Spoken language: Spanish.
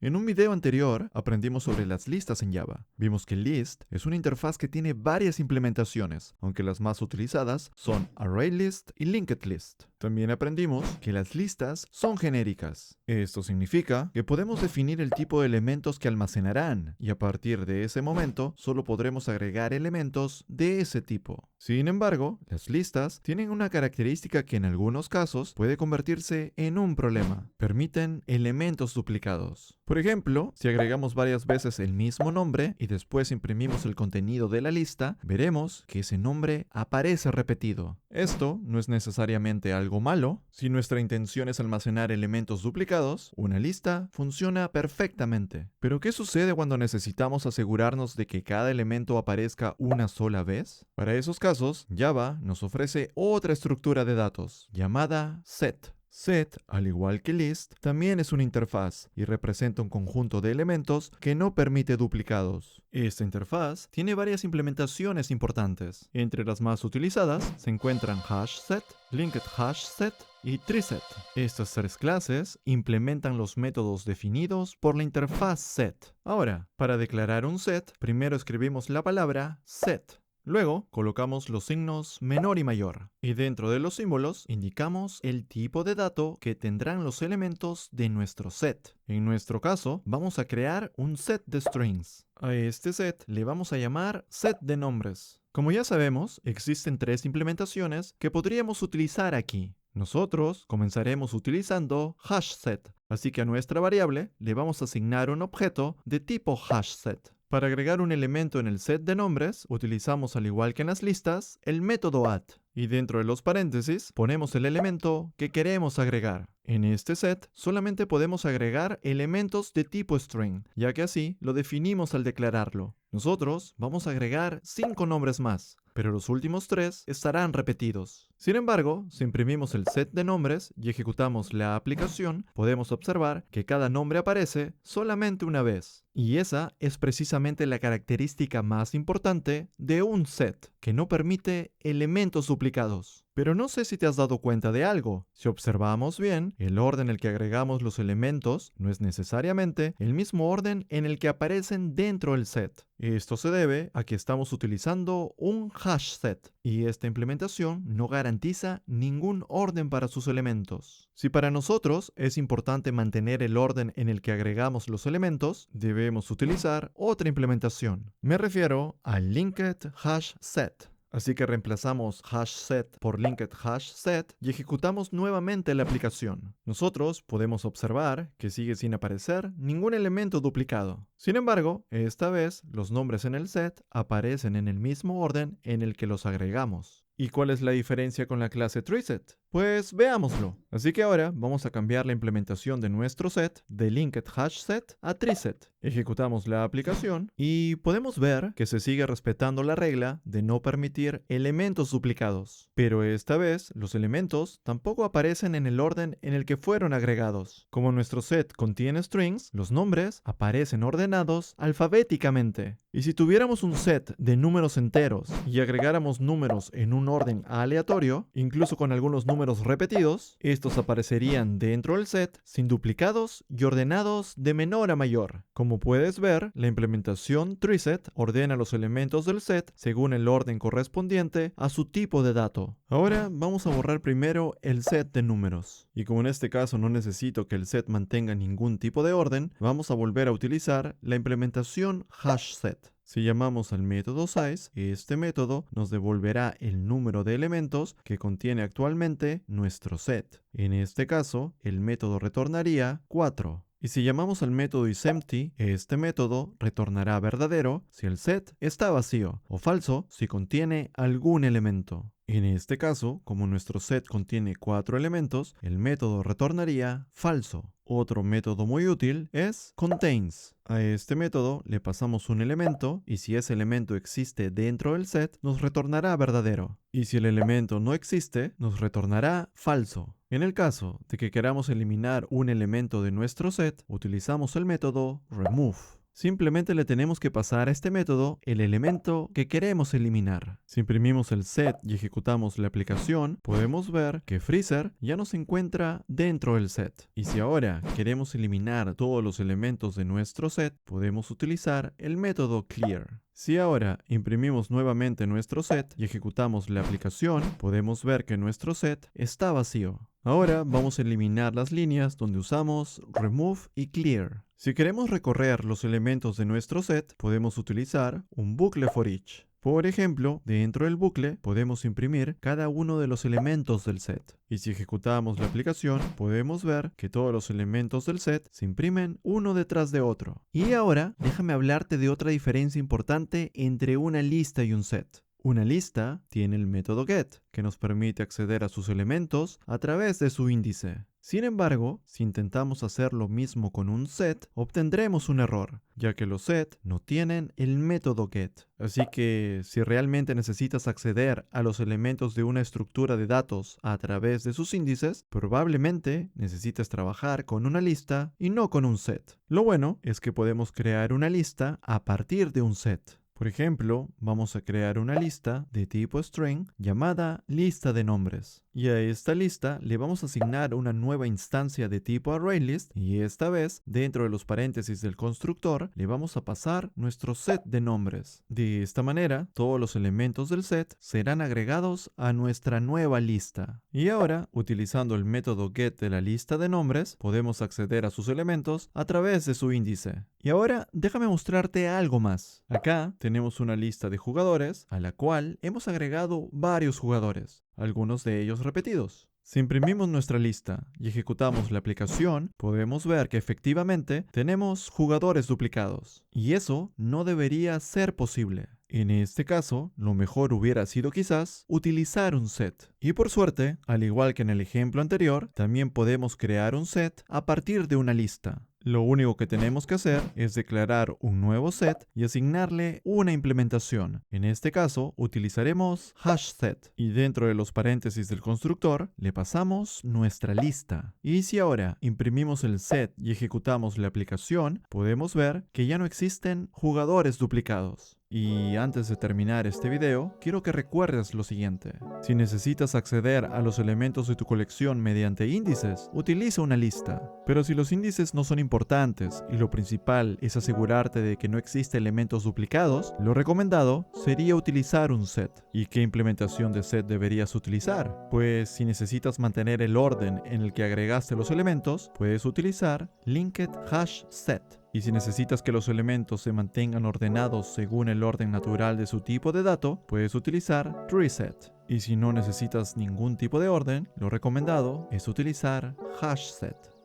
En un video anterior aprendimos sobre las listas en Java. Vimos que list es una interfaz que tiene varias implementaciones, aunque las más utilizadas son ArrayList y LinkedList. También aprendimos que las listas son genéricas. Esto significa que podemos definir el tipo de elementos que almacenarán y a partir de ese momento solo podremos agregar elementos de ese tipo. Sin embargo, las listas tienen una característica que en algunos casos puede convertirse en un problema. Permiten elementos duplicados. Por ejemplo, si agregamos varias veces el mismo nombre y después imprimimos el contenido de la lista, veremos que ese nombre aparece repetido. Esto no es necesariamente algo malo. Si nuestra intención es almacenar elementos duplicados, una lista funciona perfectamente. Pero ¿qué sucede cuando necesitamos asegurarnos de que cada elemento aparezca una sola vez? Para esos casos, Java nos ofrece otra estructura de datos llamada set. Set, al igual que list, también es una interfaz y representa un conjunto de elementos que no permite duplicados. Esta interfaz tiene varias implementaciones importantes. Entre las más utilizadas se encuentran hashSet, LinkedHashSet y TreeSet. Estas tres clases implementan los métodos definidos por la interfaz set. Ahora, para declarar un set, primero escribimos la palabra set. Luego, colocamos los signos menor y mayor, y dentro de los símbolos indicamos el tipo de dato que tendrán los elementos de nuestro set. En nuestro caso, vamos a crear un set de strings. A este set le vamos a llamar set de nombres. Como ya sabemos, existen tres implementaciones que podríamos utilizar aquí. Nosotros comenzaremos utilizando hashSet, así que a nuestra variable le vamos a asignar un objeto de tipo hashSet. Para agregar un elemento en el set de nombres, utilizamos al igual que en las listas, el método add. Y dentro de los paréntesis, ponemos el elemento que queremos agregar. En este set, solamente podemos agregar elementos de tipo string, ya que así lo definimos al declararlo. Nosotros vamos a agregar 5 nombres más, pero los últimos 3 estarán repetidos. Sin embargo, si imprimimos el set de nombres y ejecutamos la aplicación, podemos observar que cada nombre aparece solamente una vez. Y esa es precisamente la característica más importante de un set, que no permite elementos duplicados. Pero no sé si te has dado cuenta de algo. Si observamos bien, el orden en el que agregamos los elementos no es necesariamente el mismo orden en el que aparecen dentro del set. Esto se debe a que estamos utilizando un hash set, y esta implementación no garantiza ningún orden para sus elementos. Si para nosotros es importante mantener el orden en el que agregamos los elementos, debemos utilizar otra implementación. Me refiero al linked hash set. Así que reemplazamos hashSet por LinkedHashSet y ejecutamos nuevamente la aplicación. Nosotros podemos observar que sigue sin aparecer ningún elemento duplicado. Sin embargo, esta vez los nombres en el set aparecen en el mismo orden en el que los agregamos. ¿Y cuál es la diferencia con la clase TreeSet? Pues veámoslo. Así que ahora vamos a cambiar la implementación de nuestro set de LinkedHashSet a TreeSet. Ejecutamos la aplicación y podemos ver que se sigue respetando la regla de no permitir elementos duplicados. Pero esta vez los elementos tampoco aparecen en el orden en el que fueron agregados. Como nuestro set contiene strings, los nombres aparecen ordenados alfabéticamente. Y si tuviéramos un set de números enteros y agregáramos números en un orden aleatorio, incluso con algunos números repetidos, estos aparecerían dentro del set sin duplicados y ordenados de menor a mayor. Como puedes ver, la implementación TreeSet ordena los elementos del set según el orden correspondiente a su tipo de dato. Ahora vamos a borrar primero el set de números. Y como en este caso no necesito que el set mantenga ningún tipo de orden, vamos a volver a utilizar la implementación hashSet. Si llamamos al método size, este método nos devolverá el número de elementos que contiene actualmente nuestro set. En este caso, el método retornaría 4. Y si llamamos al método isEmpty, este método retornará verdadero si el set está vacío o falso si contiene algún elemento. En este caso, como nuestro set contiene 4 elementos, el método retornaría falso. Otro método muy útil es contains. A este método le pasamos un elemento y si ese elemento existe dentro del set, nos retornará verdadero. Y si el elemento no existe, nos retornará falso. En el caso de que queramos eliminar un elemento de nuestro set, utilizamos el método remove. Simplemente le tenemos que pasar a este método el elemento que queremos eliminar. Si imprimimos el set y ejecutamos la aplicación, podemos ver que Freezer ya no se encuentra dentro del set. Y si ahora queremos eliminar todos los elementos de nuestro set, podemos utilizar el método clear. Si ahora imprimimos nuevamente nuestro set y ejecutamos la aplicación, podemos ver que nuestro set está vacío. Ahora vamos a eliminar las líneas donde usamos remove y clear. Si queremos recorrer los elementos de nuestro set, podemos utilizar un bucle for each. Por ejemplo, dentro del bucle podemos imprimir cada uno de los elementos del set. Y si ejecutamos la aplicación, podemos ver que todos los elementos del set se imprimen uno detrás de otro. Y ahora, déjame hablarte de otra diferencia importante entre una lista y un set. Una lista tiene el método get, que nos permite acceder a sus elementos a través de su índice. Sin embargo, si intentamos hacer lo mismo con un set, obtendremos un error, ya que los set no tienen el método get. Así que, si realmente necesitas acceder a los elementos de una estructura de datos a través de sus índices, probablemente necesites trabajar con una lista y no con un set. Lo bueno es que podemos crear una lista a partir de un set. Por ejemplo, vamos a crear una lista de tipo string llamada lista de nombres. Y a esta lista le vamos a asignar una nueva instancia de tipo ArrayList y esta vez, dentro de los paréntesis del constructor, le vamos a pasar nuestro set de nombres. De esta manera, todos los elementos del set serán agregados a nuestra nueva lista. Y ahora, utilizando el método get de la lista de nombres, podemos acceder a sus elementos a través de su índice. Y ahora, déjame mostrarte algo más. Acá tenemos una lista de jugadores a la cual hemos agregado varios jugadores, algunos de ellos repetidos. Si imprimimos nuestra lista y ejecutamos la aplicación, podemos ver que efectivamente tenemos jugadores duplicados. Y eso no debería ser posible. En este caso, lo mejor hubiera sido quizás utilizar un set. Y por suerte, al igual que en el ejemplo anterior, también podemos crear un set a partir de una lista. Lo único que tenemos que hacer es declarar un nuevo set y asignarle una implementación. En este caso, utilizaremos hashSet y dentro de los paréntesis del constructor le pasamos nuestra lista. Y si ahora imprimimos el set y ejecutamos la aplicación, podemos ver que ya no existen jugadores duplicados. Y antes de terminar este video, quiero que recuerdes lo siguiente. Si necesitas acceder a los elementos de tu colección mediante índices, utiliza una lista. Pero si los índices no son importantes y lo principal es asegurarte de que no existen elementos duplicados, lo recomendado sería utilizar un set. ¿Y qué implementación de set deberías utilizar? Pues si necesitas mantener el orden en el que agregaste los elementos, puedes utilizar linked hash set. Y si necesitas que los elementos se mantengan ordenados según el orden natural de su tipo de dato, puedes utilizar treeset. Y si no necesitas ningún tipo de orden, lo recomendado es utilizar hashSet.